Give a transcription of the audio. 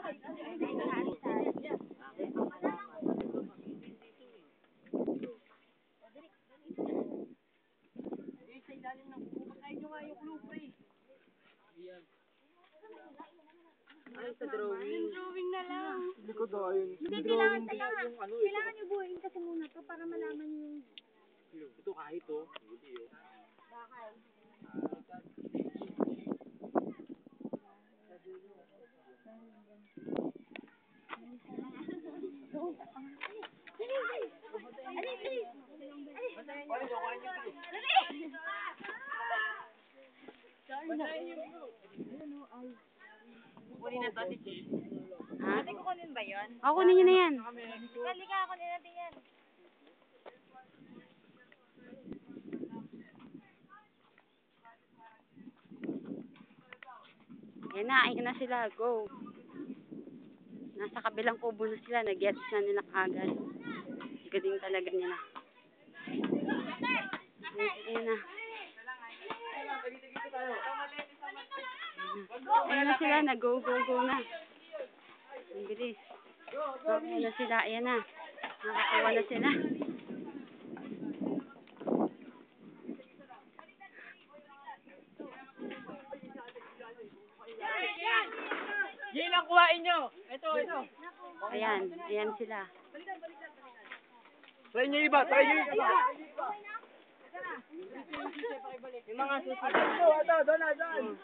Ay, sa drawing. Drawing na lang. Likod daw, ayun. Hindi, kailangan nyo buuin kasi muna to para malaman nyo yung... Ito kahit to. Hindi yun. Bakal. Kunin na to si Chi. Ha? Ate, kukunin ba yun? O, kunin nyo na yan. Halika, kunin natin yan. Ayun na sila. Go. Nasa kabilang kubo na sila. Nag-gets na nila kagad. Galing talaga nila. Ayun na. Ayun na sila. Nag-go na. Ang bilis. Nakakuha na sila. Ayan na. Nakakuha na sila. Yan ang kuhain nyo. Ito. Ayan sila. Try nyo iba. Yung mga susunod. Ito, doon.